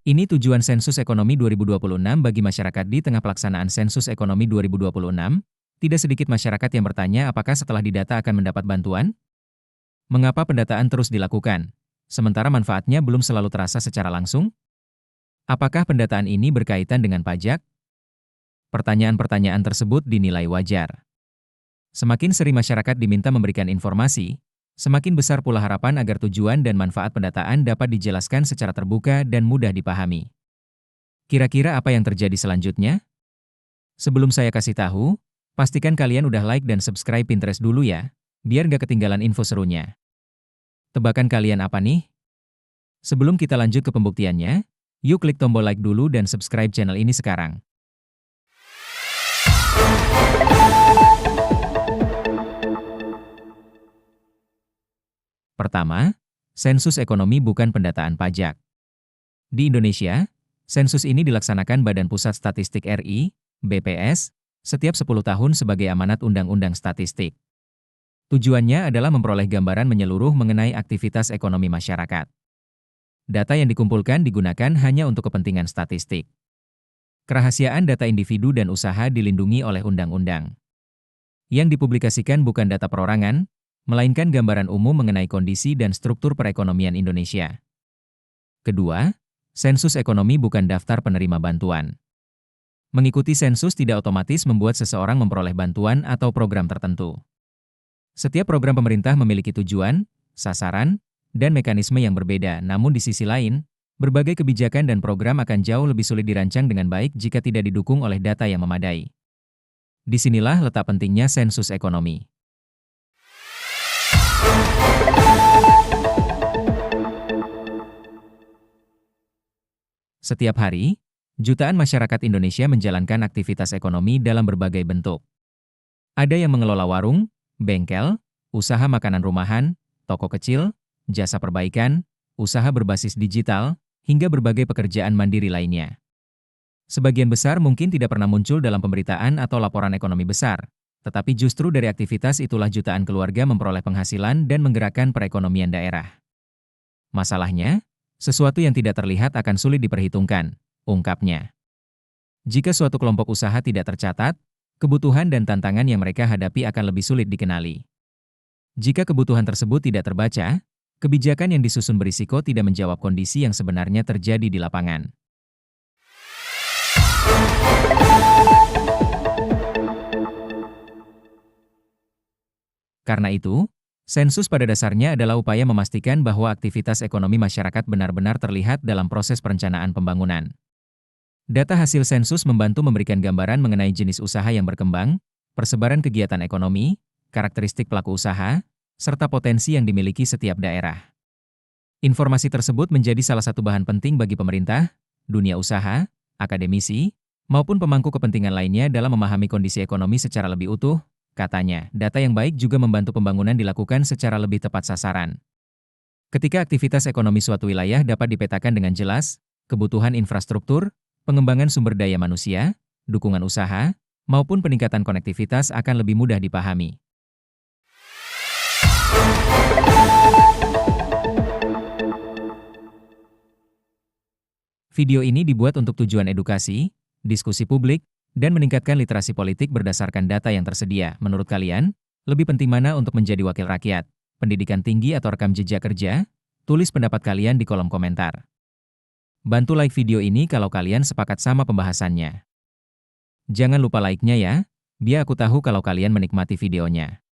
Ini tujuan Sensus Ekonomi 2026 bagi masyarakat di tengah pelaksanaan Sensus Ekonomi 2026. Tidak sedikit masyarakat yang bertanya apakah setelah didata akan mendapat bantuan? Mengapa pendataan terus dilakukan? Sementara manfaatnya belum selalu terasa secara langsung? Apakah pendataan ini berkaitan dengan pajak? Pertanyaan-pertanyaan tersebut dinilai wajar. Semakin sering masyarakat diminta memberikan informasi, semakin besar pula harapan agar tujuan dan manfaat pendataan dapat dijelaskan secara terbuka dan mudah dipahami. Kira-kira apa yang terjadi selanjutnya? Sebelum saya kasih tahu, pastikan kalian udah like dan subscribe Pinterest dulu ya, biar nggak ketinggalan info serunya. Tebakan kalian apa nih? Sebelum kita lanjut ke pembuktiannya, yuk klik tombol like dulu dan subscribe channel ini sekarang. Pertama, sensus ekonomi bukan pendataan pajak. Di Indonesia, sensus ini dilaksanakan Badan Pusat Statistik RI, BPS, setiap 10 tahun sebagai amanat Undang-Undang Statistik. Tujuannya adalah memperoleh gambaran menyeluruh mengenai aktivitas ekonomi masyarakat. Data yang dikumpulkan digunakan hanya untuk kepentingan statistik. Kerahasiaan data individu dan usaha dilindungi oleh undang-undang. Yang dipublikasikan bukan data perorangan, melainkan gambaran umum mengenai kondisi dan struktur perekonomian Indonesia. Kedua, sensus ekonomi bukan daftar penerima bantuan. Mengikuti sensus tidak otomatis membuat seseorang memperoleh bantuan atau program tertentu. Setiap program pemerintah memiliki tujuan, sasaran, dan mekanisme yang berbeda, namun di sisi lain, berbagai kebijakan dan program akan jauh lebih sulit dirancang dengan baik jika tidak didukung oleh data yang memadai. Disinilah letak pentingnya sensus ekonomi. Setiap hari, jutaan masyarakat Indonesia menjalankan aktivitas ekonomi dalam berbagai bentuk. Ada yang mengelola warung, bengkel, usaha makanan rumahan, toko kecil, jasa perbaikan, usaha berbasis digital, hingga berbagai pekerjaan mandiri lainnya. Sebagian besar mungkin tidak pernah muncul dalam pemberitaan atau laporan ekonomi besar, tetapi justru dari aktivitas itulah jutaan keluarga memperoleh penghasilan dan menggerakkan perekonomian daerah. Masalahnya, sesuatu yang tidak terlihat akan sulit diperhitungkan, ungkapnya. Jika suatu kelompok usaha tidak tercatat, kebutuhan dan tantangan yang mereka hadapi akan lebih sulit dikenali. Jika kebutuhan tersebut tidak terbaca, kebijakan yang disusun berisiko tidak menjawab kondisi yang sebenarnya terjadi di lapangan. Karena itu, sensus pada dasarnya adalah upaya memastikan bahwa aktivitas ekonomi masyarakat benar-benar terlihat dalam proses perencanaan pembangunan. Data hasil sensus membantu memberikan gambaran mengenai jenis usaha yang berkembang, persebaran kegiatan ekonomi, karakteristik pelaku usaha, serta potensi yang dimiliki setiap daerah. Informasi tersebut menjadi salah satu bahan penting bagi pemerintah, dunia usaha, akademisi, maupun pemangku kepentingan lainnya dalam memahami kondisi ekonomi secara lebih utuh. Katanya, data yang baik juga membantu pembangunan dilakukan secara lebih tepat sasaran. Ketika aktivitas ekonomi suatu wilayah dapat dipetakan dengan jelas, kebutuhan infrastruktur, pengembangan sumber daya manusia, dukungan usaha, maupun peningkatan konektivitas akan lebih mudah dipahami. Video ini dibuat untuk tujuan edukasi, diskusi publik, dan meningkatkan literasi politik berdasarkan data yang tersedia. Menurut kalian, lebih penting mana untuk menjadi wakil rakyat? Pendidikan tinggi atau rekam jejak kerja? Tulis pendapat kalian di kolom komentar. Bantu like video ini kalau kalian sepakat sama pembahasannya. Jangan lupa like-nya ya, biar aku tahu kalau kalian menikmati videonya.